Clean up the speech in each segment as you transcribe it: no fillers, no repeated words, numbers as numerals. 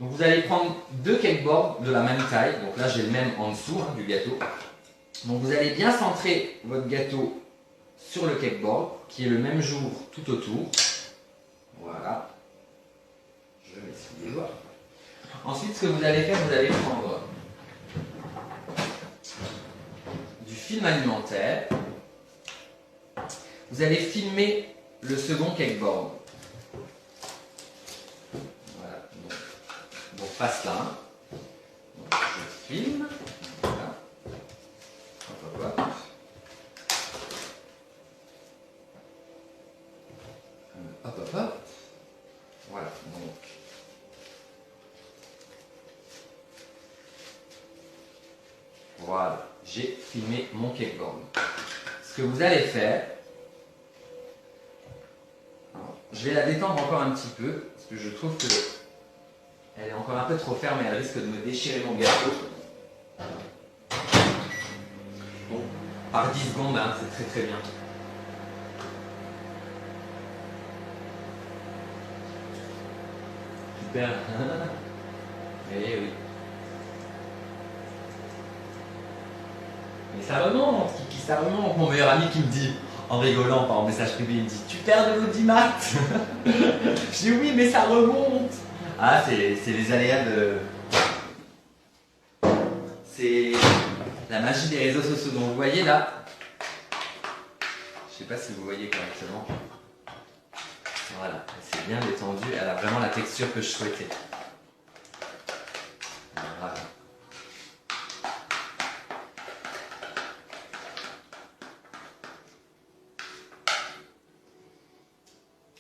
Donc vous allez prendre deux cakeboards de la même taille. Donc là j'ai le même en dessous du gâteau. Donc vous allez bien centrer votre gâteau sur le cakeboard qui est le même jour tout autour. Voilà. Je m'essuie les doigts. Ensuite, ce que vous allez faire, vous allez prendre du film alimentaire. Vous allez filmer le second cakeboard. Voilà. Donc face là. Donc, je filme. Voilà. Hop, hop, hop. Hop, hop, hop. Voilà. Donc. Voilà. J'ai filmé mon cakeboard. Ce que vous allez faire, alors, je vais la détendre encore un petit peu, parce que je trouve que elle est encore un peu trop ferme et elle risque de me déchirer mon gâteau. Bon, par 10 secondes, hein, c'est très très bien. Super. Eh oui. Mais ça remonte, Kiki, ça remonte. Mon meilleur ami qui me dit, en rigolant par message privé, il me dit « Tu perds de l'audimat ?» Je dis « Oui, mais ça remonte !» Ah, c'est les aléas de... C'est la magie des réseaux sociaux. Donc vous voyez là, je sais pas si vous voyez correctement. Voilà, c'est bien détendu, elle a vraiment la texture que je souhaitais. Voilà.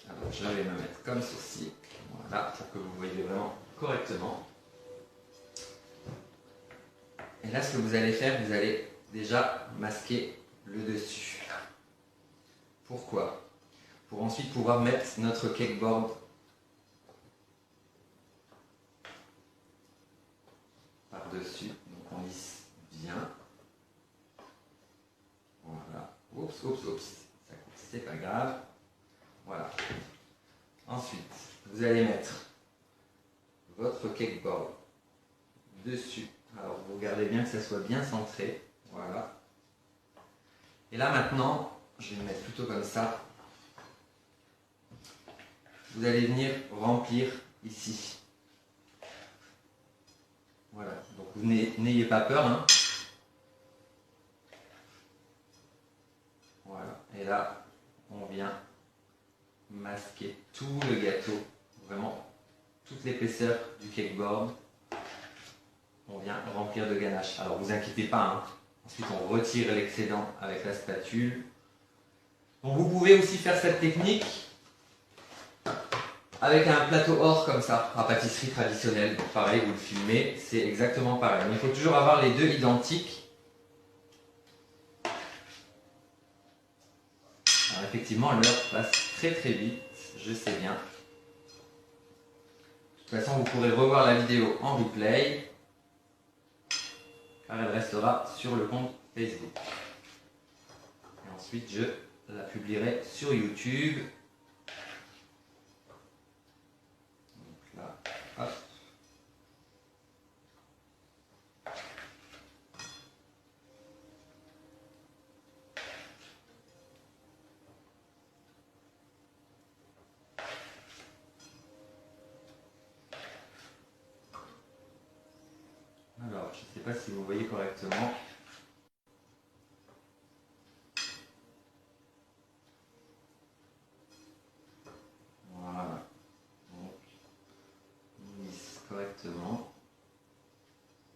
Alors je vais me mettre comme ceci, voilà, pour que vous voyez vraiment correctement. Et là, ce que vous allez faire, vous allez déjà masquer le dessus. Pourquoi? Pour ensuite pouvoir mettre notre cakeboard par-dessus. Donc on lisse bien. Voilà. Oups, oups, oups. Ça coupe, c'est pas grave. Voilà. Ensuite, vous allez mettre votre cakeboard dessus. Alors vous regardez bien que ça soit bien centré. Voilà. Et là maintenant, je vais le mettre plutôt comme ça. Vous allez venir remplir ici. Voilà, donc vous n'ayez pas peur. Hein. Voilà, et là, on vient masquer tout le gâteau, vraiment toute l'épaisseur du cakeboard. On vient remplir de ganache. Alors vous inquiétez pas, hein. Ensuite on retire l'excédent avec la spatule. Donc vous pouvez aussi faire cette technique avec un plateau or comme ça, à pâtisserie traditionnelle. Donc pareil, vous le filmez, c'est exactement pareil. Mais il faut toujours avoir les deux identiques. Alors effectivement, l'heure passe très très vite, je sais bien. De toute façon, vous pourrez revoir la vidéo en replay, car elle restera sur le compte Facebook. Et ensuite, je la publierai sur YouTube. Donc là, hop. Alors, je ne sais pas si vous voyez correctement. Voilà. Donc, on lisse correctement.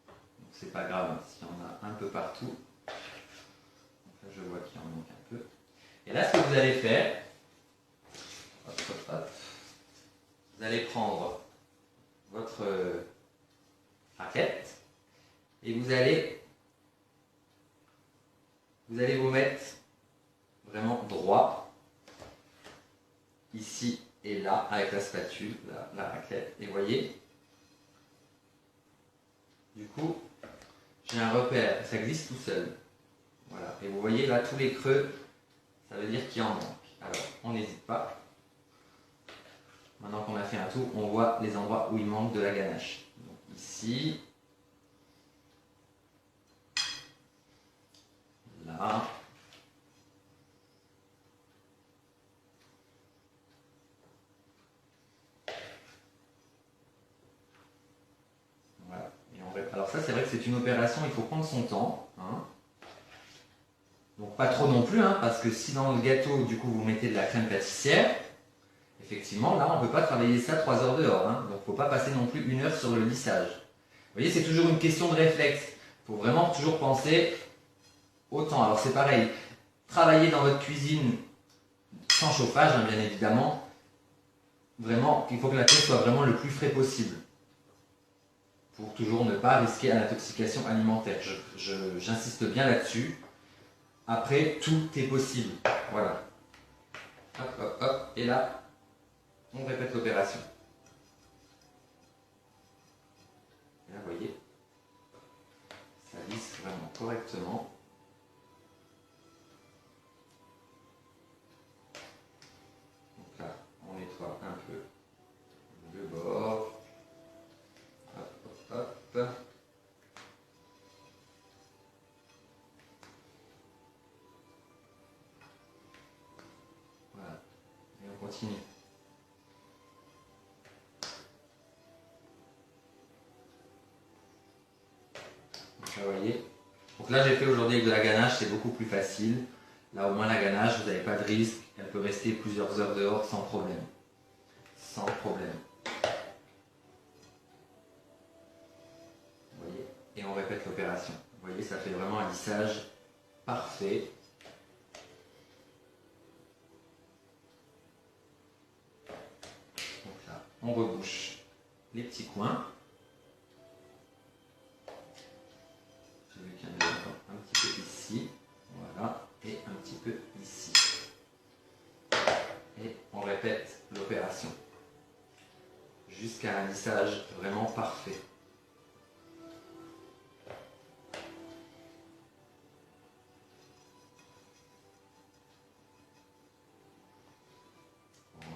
Donc, c'est pas grave hein, s'il y en a un peu partout. Donc là, je vois qu'il en manque un peu. Et là, ce que vous allez faire, hop, hop, hop, vous allez prendre votre raquette et vous allez vous mettre vraiment droit ici et là avec la spatule, la raclette. Et voyez, du coup, j'ai un repère, ça glisse tout seul. Voilà. Et vous voyez là tous les creux, ça veut dire qu'il en manque. Alors, on n'hésite pas. Maintenant qu'on a fait un tour, on voit les endroits où il manque de la ganache. Donc ici, là, voilà. Alors ça, c'est vrai que c'est une opération, il faut prendre son temps. Hein. Donc pas trop non plus, hein, parce que si dans le gâteau, du coup, vous mettez de la crème pâtissière, effectivement, là, on ne peut pas travailler ça 3 heures dehors. Hein. Donc il ne faut pas passer non plus 1 heure sur le lissage. Vous voyez, c'est toujours une question de réflexe. Il faut vraiment toujours penser au temps. Alors c'est pareil, travailler dans votre cuisine sans chauffage, hein, bien évidemment. Vraiment, il faut que la pièce soit vraiment le plus frais possible. Pour toujours ne pas risquer à l'intoxication alimentaire. J'insiste bien là-dessus. Après, tout est possible. Voilà. Hop, hop, hop. Et là, on répète l'opération. Et là, vous voyez, ça lisse vraiment correctement. Donc là, on nettoie un peu le bord. Hop, hop, hop. Voilà. Et on continue. Donc là, vous voyez. Donc là, j'ai fait aujourd'hui avec de la ganache, c'est beaucoup plus facile. Là, au moins, la ganache, vous n'avez pas de risque. Elle peut rester plusieurs heures dehors sans problème. Sans problème. Vous voyez? Et on répète l'opération. Vous voyez, ça fait vraiment un lissage parfait. Donc là, on rebouche les petits coins. J'ai vu qu'il y en avait un petit peu ici. Voilà. Et un petit peu ici. Et on répète l'opération jusqu'à un lissage vraiment parfait.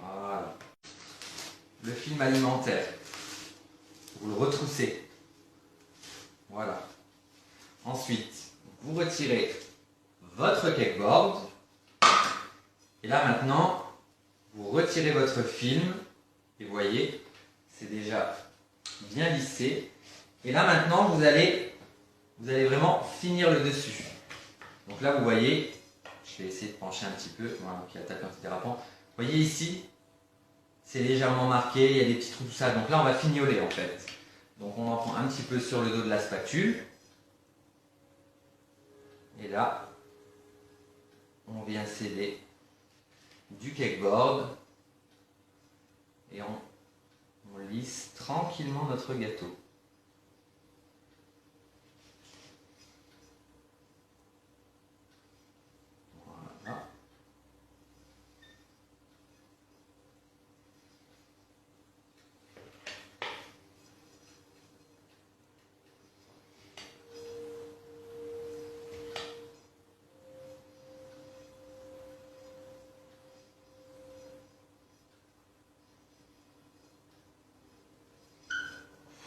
Voilà. Le film alimentaire, vous le retroussez. Voilà. Ensuite, vous retirez votre cakeboard. Et là maintenant, vous retirez votre film. Et vous voyez, c'est déjà bien lissé. Et là maintenant, vous allez vraiment finir le dessus. Donc là, vous voyez, je vais essayer de pencher un petit peu. Voilà, donc il y a tapé antidérapant. Vous voyez ici, c'est légèrement marqué, il y a des petits trous, tout ça. Donc là, on va fignoler en fait. Donc on en prend un petit peu sur le dos de la spatule. Et là, on vient sceller du cakeboard. Et on lisse tranquillement notre gâteau. Voilà.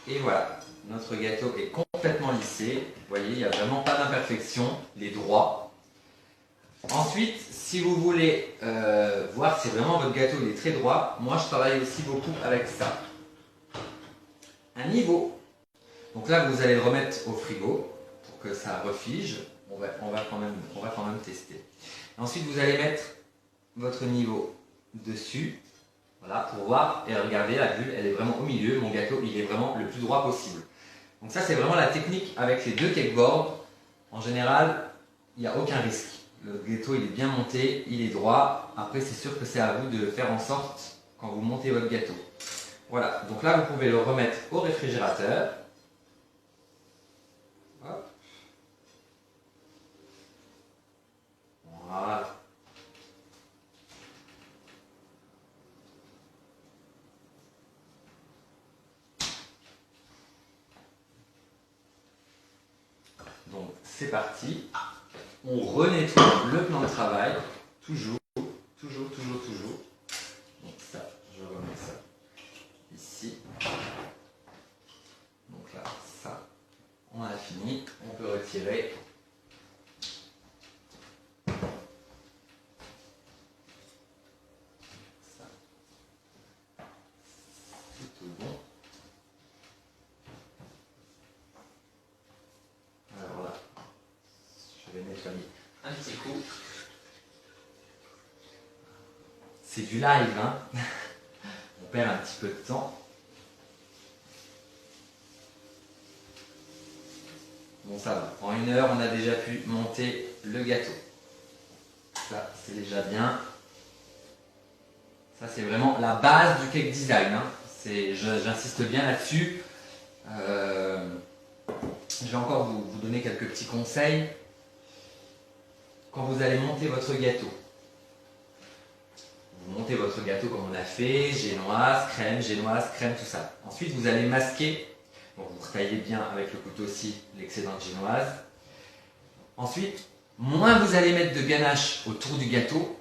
Et voilà, notre gâteau est complètement lissé. Vous voyez, il n'y a vraiment pas d'imperfection, il est droit. Ensuite, si vous voulez voir si vraiment votre gâteau est très droit, moi je travaille aussi beaucoup avec ça. Un niveau. Donc là, vous allez le remettre au frigo pour que ça refige. On va quand même tester. Ensuite, vous allez mettre votre niveau dessus. Voilà, pour voir, et regardez, la bulle, elle est vraiment au milieu, mon gâteau, il est vraiment le plus droit possible. Donc ça, c'est vraiment la technique avec les deux cakeboards. En général, il n'y a aucun risque. Le gâteau, il est bien monté, il est droit. Après, c'est sûr que c'est à vous de faire en sorte, quand vous montez votre gâteau. Voilà, donc là, vous pouvez le remettre au réfrigérateur. Hop. Voilà. Donc c'est parti, on renettoie le plan de travail, toujours. Donc ça, je remets ça retirer. Ça. C'est tout bon. Alors là, je vais nettoyer un petit coup. C'est du live, hein. On perd un petit peu de temps. Bon, ça va. En 1 heure, on a déjà pu monter le gâteau. Ça, c'est déjà bien. Ça, c'est vraiment la base du cake design, hein. J'insiste bien là-dessus. Je vais encore vous donner quelques petits conseils. Quand vous allez monter votre gâteau, vous montez votre gâteau comme on a fait, génoise, crème, tout ça. Ensuite, vous allez masquer. Donc, vous retaillez bien avec le couteau aussi l'excédent de génoise. Ensuite, moins vous allez mettre de ganache autour du gâteau,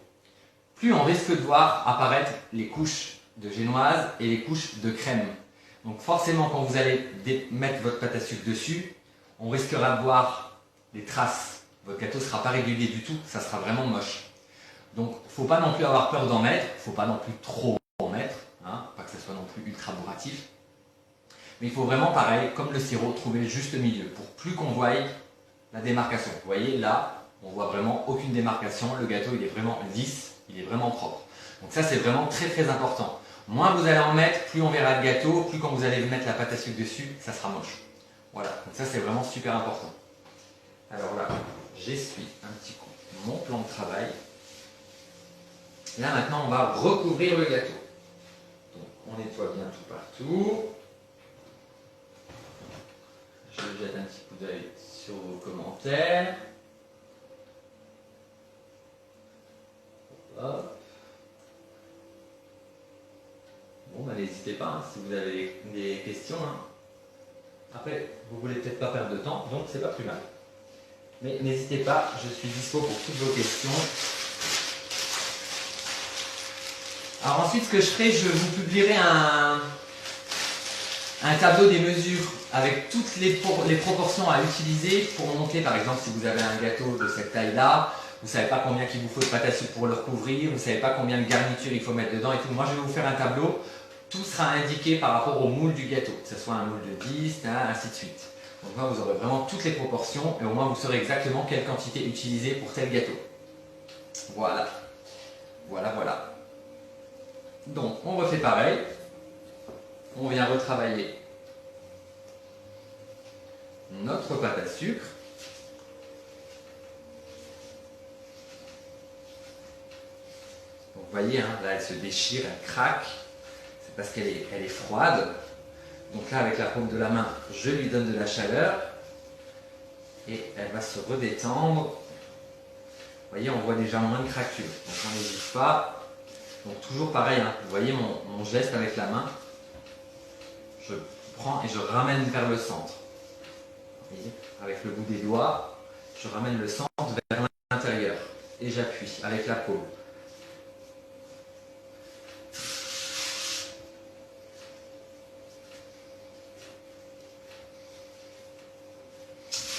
plus on risque de voir apparaître les couches de génoise et les couches de crème. Donc forcément, quand vous allez mettre votre pâte à sucre dessus, on risquera de voir des traces. Votre gâteau ne sera pas régulier du tout, ça sera vraiment moche. Donc, il ne faut pas non plus avoir peur d'en mettre, il ne faut pas non plus trop en mettre, hein, pas que ça soit non plus ultra bourratif. Mais il faut vraiment, pareil, comme le sirop, trouver le juste milieu pour plus qu'on voie la démarcation. Vous voyez, là, on voit vraiment aucune démarcation, le gâteau il est vraiment lisse, il est vraiment propre. Donc ça, c'est vraiment très très important. Moins vous allez en mettre, plus on verra le gâteau, plus quand vous allez mettre la pâte à sucre dessus, ça sera moche. Voilà, donc ça c'est vraiment super important. Alors là, j'essuie un petit coup mon plan de travail. Là maintenant, on va recouvrir le gâteau. Donc on nettoie bien tout partout. Je jette un petit coup d'œil sur vos commentaires. Hop. Bon, bah, n'hésitez pas hein, si vous avez des questions. Hein. Après, vous voulez peut-être pas perdre de temps, donc c'est pas plus mal. Mais n'hésitez pas, je suis dispo pour toutes vos questions. Alors ensuite, ce que je ferai, je vous publierai un tableau des mesures avec toutes les proportions à utiliser pour monter, par exemple, si vous avez un gâteau de cette taille-là, vous ne savez pas combien il vous faut de pâte à sucre pour le recouvrir, vous ne savez pas combien de garniture il faut mettre dedans et tout. Moi, je vais vous faire un tableau. Tout sera indiqué par rapport au moule du gâteau, que ce soit un moule de 10, hein, ainsi de suite. Donc là, vous aurez vraiment toutes les proportions et au moins vous saurez exactement quelle quantité utiliser pour tel gâteau. Voilà. Voilà, voilà. Donc, on refait pareil. On vient retravailler notre pâte à sucre. Donc, vous voyez, hein, là, elle se déchire, elle craque. C'est parce qu'elle est froide. Donc là, avec la paume de la main, je lui donne de la chaleur. Et elle va se redétendre. Vous voyez, on voit déjà moins de craquelure. Donc, on n'hésite pas. Donc, toujours pareil, hein, vous voyez mon geste avec la main. Je prends et je ramène vers le centre. Vous voyez, avec le bout des doigts, je ramène le centre vers l'intérieur. Et j'appuie avec la paume.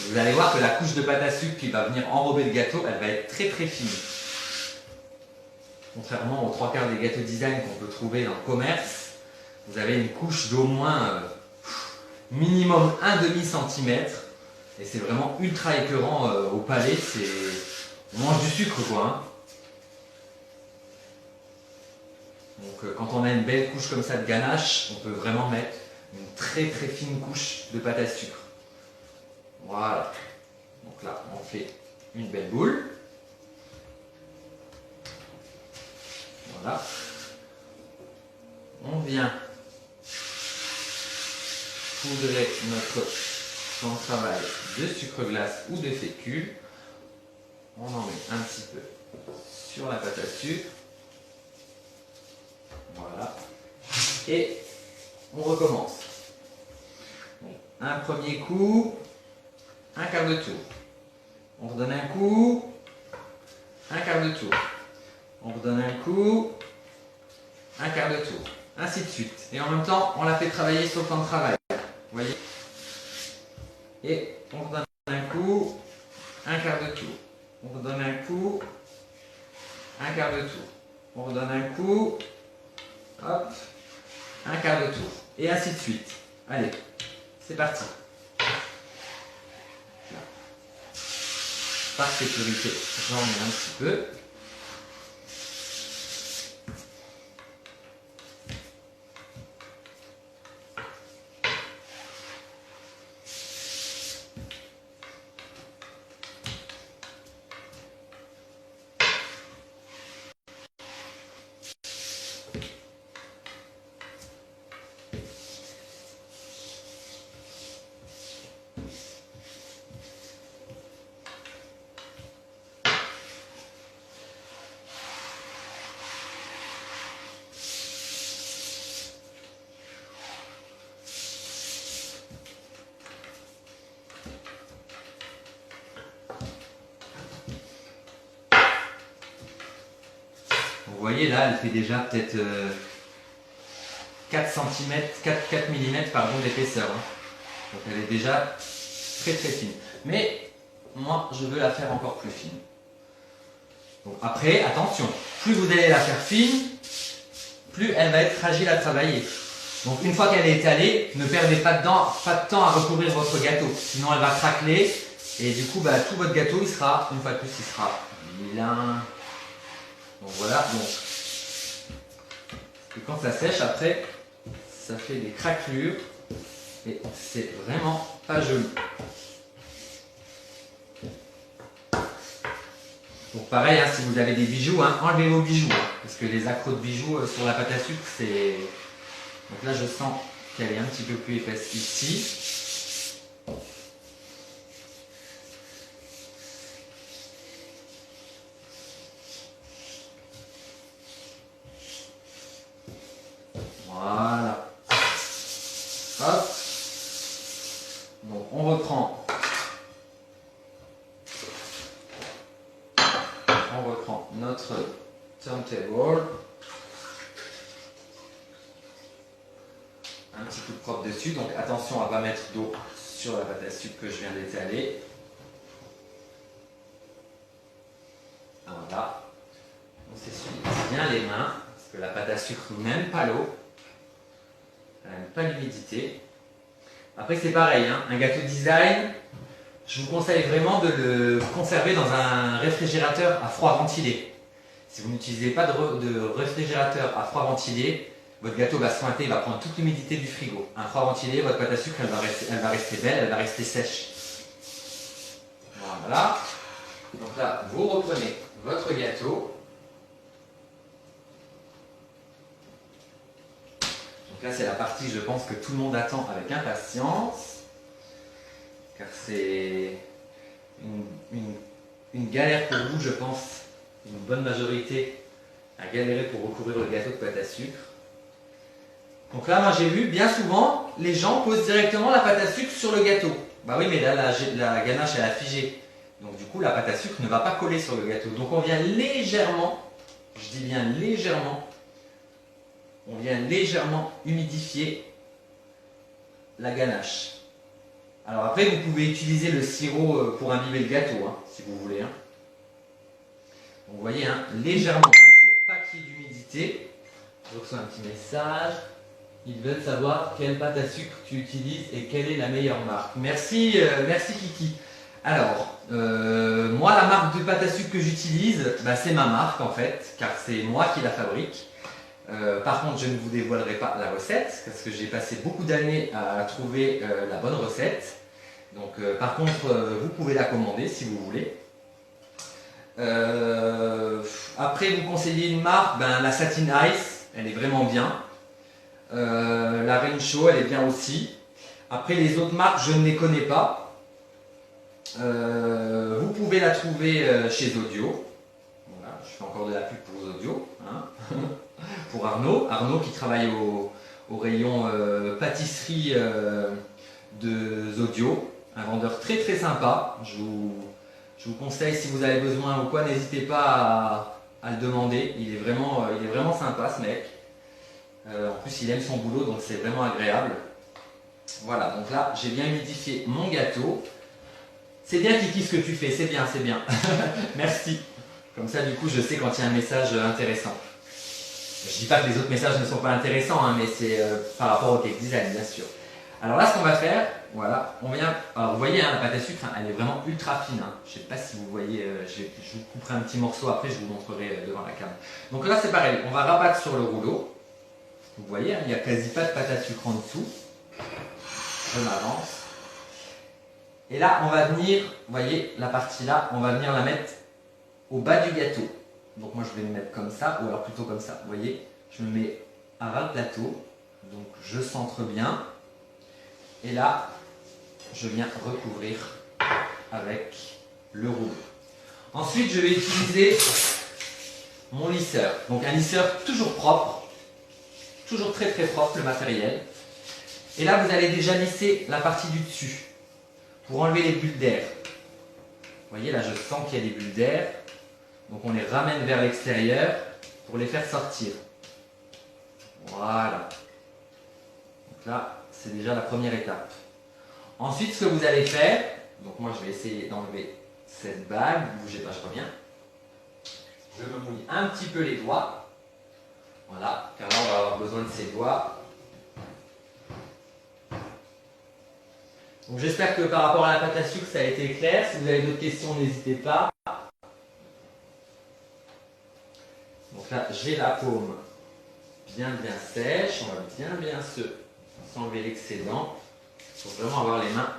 Vous allez voir que la couche de pâte à sucre qui va venir enrober le gâteau, elle va être très très fine. Contrairement aux 3/4 des gâteaux design qu'on peut trouver dans le commerce, vous avez une couche d'au moins minimum 1/2 centimètre. Et c'est vraiment ultra écœurant au palais. On mange du sucre quoi. Hein. Donc quand on a une belle couche comme ça de ganache, on peut vraiment mettre une très très fine couche de pâte à sucre. Voilà. Donc là, on fait une belle boule. Voilà. On vient poudrer notre plan de travail de sucre glace ou de fécule. On en met un petit peu sur la pâte à sucre. Voilà. Et on recommence. Un premier coup, un quart de tour. On redonne un coup, un quart de tour. On redonne un coup, un quart de tour. Ainsi de suite. Et en même temps, on la fait travailler sur le plan de travail. Vous voyez? Et on redonne un coup, un quart de tour. On redonne un coup, un quart de tour. On redonne un coup, hop, un quart de tour. Et ainsi de suite. Allez, c'est parti. Par sécurité, j'en mets un petit peu. Vous voyez là, elle fait déjà peut-être 4 cm, 4 mm pardon, d'épaisseur. Hein. Donc elle est déjà très très fine. Mais moi, je veux la faire encore plus fine. Donc après, attention, plus vous allez la faire fine, plus elle va être fragile à travailler. Donc une fois qu'elle est étalée, ne perdez pas de temps à recouvrir votre gâteau. Sinon elle va craqueler et du coup tout votre gâteau il sera, une fois de plus, il sera vilain. Donc voilà, donc. Et quand ça sèche après, ça fait des craquelures et c'est vraiment pas joli. Donc pareil, hein, si vous avez des bijoux, hein, enlevez vos bijoux, hein, parce que les accros de bijoux sur la pâte à sucre, c'est... Donc là je sens qu'elle est un petit peu plus épaisse ici. Voilà. Hop. Donc on reprend. On reprend notre turntable. Un petit coup de propre dessus. Donc attention à ne pas mettre d'eau sur la pâte à sucre que je viens d'étaler. Voilà. On s'essuie bien les mains. Parce que la pâte à sucre n'aime pas l'eau. Elle n'aime pas l'humidité. Après c'est pareil, hein, un gâteau design, je vous conseille vraiment de le conserver dans un réfrigérateur à froid ventilé. Si vous n'utilisez pas de réfrigérateur à froid ventilé, votre gâteau va se pointer, il va prendre toute l'humidité du frigo. Un froid ventilé, votre pâte à sucre, elle va rester belle, elle va rester sèche. Voilà. Donc là, vous reprenez votre gâteau. Donc là, c'est la partie, je pense, que tout le monde attend avec impatience. Car c'est une galère pour vous, je pense, une bonne majorité à galérer pour recouvrir le gâteau de pâte à sucre. Donc là, moi j'ai vu, bien souvent, les gens posent directement la pâte à sucre sur le gâteau. Bah oui, mais là, la ganache, elle a figé. Donc du coup, la pâte à sucre ne va pas coller sur le gâteau. Donc on vient légèrement, je dis bien légèrement, on vient légèrement humidifier la ganache. Alors après, vous pouvez utiliser le sirop pour imbiber le gâteau, hein, si vous voulez. Hein. Donc, vous voyez, hein, légèrement, il ne faut pas qu'il y ait d'humidité. Je reçois un petit message. Ils veulent savoir quelle pâte à sucre tu utilises et quelle est la meilleure marque. Merci, merci Kiki. Alors, moi, la marque de pâte à sucre que j'utilise, c'est ma marque en fait, car c'est moi qui la fabrique. Par contre, je ne vous dévoilerai pas la recette, parce que j'ai passé beaucoup d'années à trouver la bonne recette. Donc, par contre, vous pouvez la commander si vous voulez. Après, vous conseillez une marque, la Satin Ice, elle est vraiment bien. La Rain Show, elle est bien aussi. Après, les autres marques, je ne les connais pas. Vous pouvez la trouver chez Audio. Voilà, je fais encore de la pub pour Audio. Hein. Pour Arnaud qui travaille au rayon pâtisserie de Zodio, un vendeur très très sympa. Je vous conseille, si vous avez besoin ou quoi, n'hésitez pas à le demander. Il est vraiment sympa ce mec. En plus il aime son boulot, donc c'est vraiment agréable. Voilà, donc là j'ai bien humidifié mon gâteau. C'est bien Kiki ce que tu fais, c'est bien, c'est bien. Merci. Comme ça, du coup, je sais quand il y a un message intéressant. Je dis pas que les autres messages ne sont pas intéressants, hein, mais c'est par rapport au cake design, bien sûr. Alors là, ce qu'on va faire, voilà, on vient. Alors vous voyez, hein, la pâte à sucre, hein, elle est vraiment ultra fine. Hein. Je ne sais pas si vous voyez, je vous couperai un petit morceau après, je vous montrerai devant la caméra. Donc là, c'est pareil, on va rabattre sur le rouleau. Vous voyez, hein, il n'y a quasi pas de pâte à sucre en dessous. Je m'avance. Et là, on va venir, vous voyez, la partie là, on va venir la mettre au bas du gâteau. Donc moi, je vais me mettre comme ça, ou alors plutôt comme ça. Vous voyez, je me mets à ras le plateau. Donc je centre bien. Et là, je viens recouvrir avec le rouleau. Ensuite, je vais utiliser mon lisseur. Donc un lisseur toujours propre, toujours très très propre le matériel. Et là, vous allez déjà lisser la partie du dessus pour enlever les bulles d'air. Vous voyez, là, je sens qu'il y a des bulles d'air. Donc on les ramène vers l'extérieur pour les faire sortir. Voilà. Donc là, c'est déjà la première étape. Ensuite, ce que vous allez faire, donc moi je vais essayer d'enlever cette bague, ne bougez pas, je reviens. Je me mouille un petit peu les doigts. Voilà, car là on va avoir besoin de ces doigts. Donc j'espère que par rapport à la pâte à sucre ça a été clair. Si vous avez d'autres questions, n'hésitez pas. Donc là, j'ai la paume bien sèche. On va bien s'enlever l'excédent. Il faut vraiment avoir les mains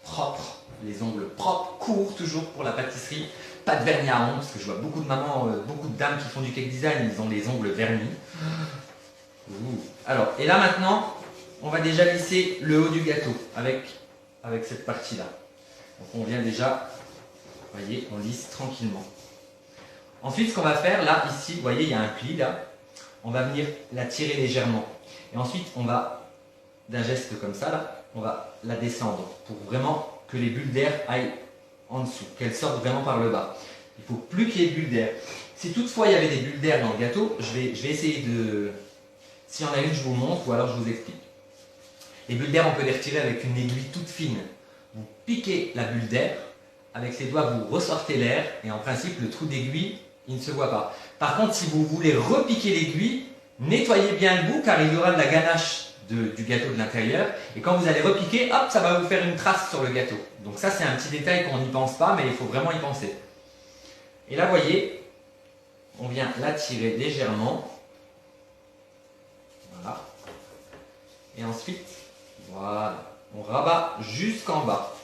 propres, les ongles propres, courts toujours pour la pâtisserie. Pas de vernis à ongles, parce que je vois beaucoup de mamans, beaucoup de dames qui font du cake design, ils ont les ongles vernis. Alors, et là maintenant, on va déjà lisser le haut du gâteau avec cette partie-là. Donc on vient déjà, vous voyez, on lisse tranquillement. Ensuite, ce qu'on va faire, là, ici, vous voyez, il y a un pli, là. On va venir la tirer légèrement. Et ensuite, on va, d'un geste comme ça, là, on va la descendre pour vraiment que les bulles d'air aillent en dessous, qu'elles sortent vraiment par le bas. Il ne faut plus qu'il y ait de bulles d'air. Si toutefois il y avait des bulles d'air dans le gâteau, je vais essayer de... S'il y en a une, je vous montre ou alors je vous explique. Les bulles d'air, on peut les retirer avec une aiguille toute fine. Vous piquez la bulle d'air, avec les doigts, vous ressortez l'air et en principe, le trou d'aiguille, il ne se voit pas. Par contre, si vous voulez repiquer l'aiguille, nettoyez bien le bout car il y aura de la ganache du gâteau de l'intérieur. Et quand vous allez repiquer, hop, ça va vous faire une trace sur le gâteau. Donc ça, c'est un petit détail qu'on n'y pense pas, mais il faut vraiment y penser. Et là, vous voyez, on vient la tirer légèrement. Voilà. Et ensuite, voilà, on rabat jusqu'en bas.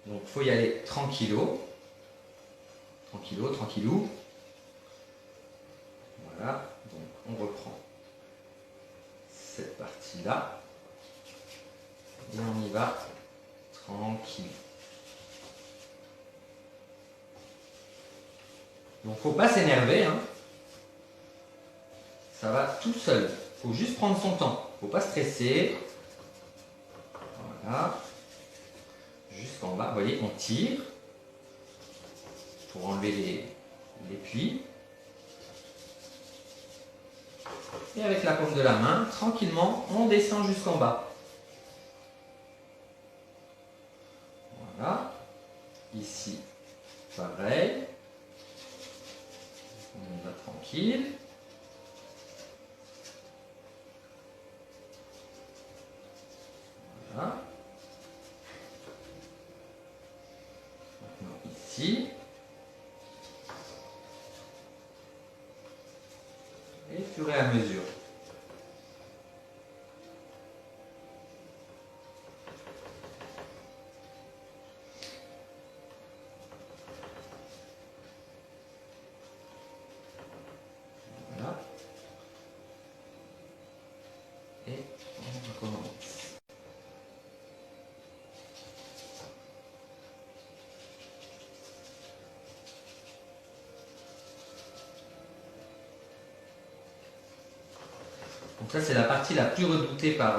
Donc il faut y aller tranquillo. Tranquillo, tranquillou. Voilà, donc on reprend cette partie-là. Et on y va tranquille. Donc il ne faut pas s'énerver. Hein. Ça va tout seul. Il faut juste prendre son temps. Il ne faut pas stresser. Voilà. Jusqu'en bas. Vous voyez, on tire pour enlever les plis. Et avec la paume de la main, tranquillement, on descend jusqu'en bas. Voilà. Ici, pareil. On y va tranquille. Voilà. Maintenant ici. Et au fur et à mesure. Voilà. Et on recommence. Donc ça, c'est la partie la plus redoutée par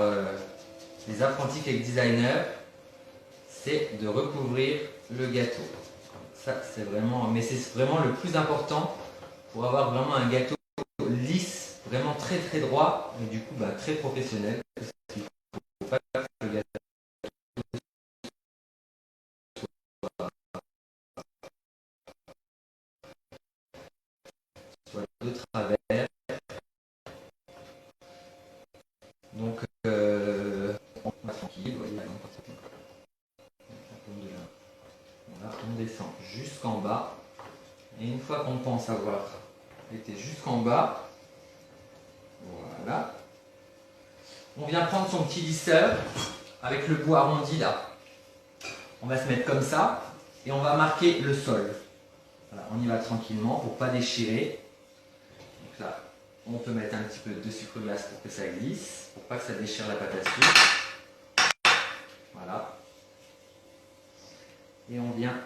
les apprentis cake designers, c'est de recouvrir le gâteau. Ça, c'est vraiment, mais c'est vraiment le plus important pour avoir vraiment un gâteau lisse, vraiment très très droit, et du coup très professionnel. Parce qu'il faut pas que le gâteau descend jusqu'en bas. Et une fois qu'on pense avoir été jusqu'en bas, voilà. On vient prendre son petit lisseur avec le bout arrondi là. On va se mettre comme ça et on va marquer le sol. Voilà, on y va tranquillement pour ne pas déchirer. Donc là, on peut mettre un petit peu de sucre glace pour que ça glisse, pour pas que ça déchire la pâte à sucre. Voilà. Et on vient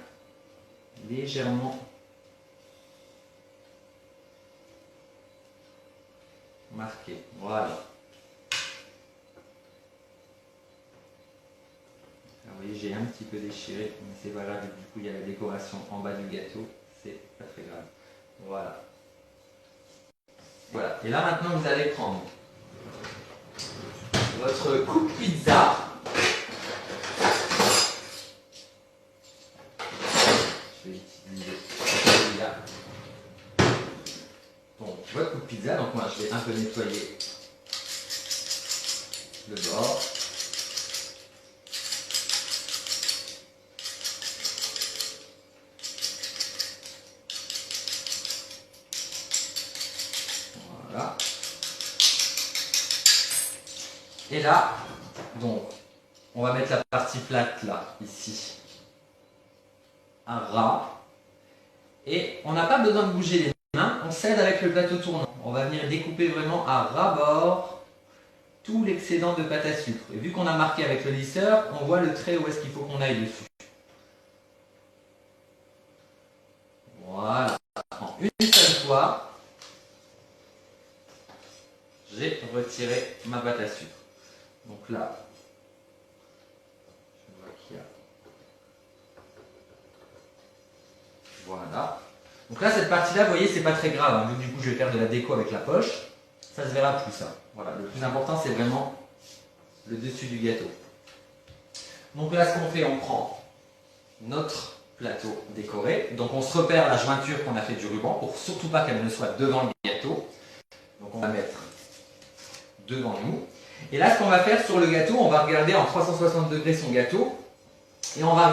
légèrement marquer. Voilà. Alors, vous voyez, j'ai un petit peu déchiré, mais c'est pas grave, du coup il y a la décoration en bas du gâteau, c'est pas très grave. Voilà. Voilà. Et là maintenant vous allez prendre votre coupe pizza. Je vais utiliser celui-là. Donc votre coupe pizza, donc moi je vais un peu nettoyer le bord. Voilà. Et là, donc, on va mettre la partie plate là, ici, à ras. Et on n'a pas besoin de bouger les mains, on s'aide avec le plateau tournant. On va venir découper vraiment à ras bord tout l'excédent de pâte à sucre. Et vu qu'on a marqué avec le lisseur, on voit le trait où est-ce qu'il faut qu'on aille dessus. Voilà. En une seule fois, j'ai retiré ma pâte à sucre. Donc là, je vois qu'il y a... Voilà. Donc là, cette partie-là, vous voyez, c'est pas très grave. Hein. Vu que du coup, je vais faire de la déco avec la poche, ça se verra plus, ça. Voilà. Le plus important, c'est vraiment le dessus du gâteau. Donc là, ce qu'on fait, on prend notre plateau décoré. Donc on se repère la jointure qu'on a fait du ruban pour surtout pas qu'elle ne soit devant le gâteau. Donc on va mettre devant nous. Et là, ce qu'on va faire sur le gâteau, on va regarder en 360 degrés son gâteau. Et on va regarder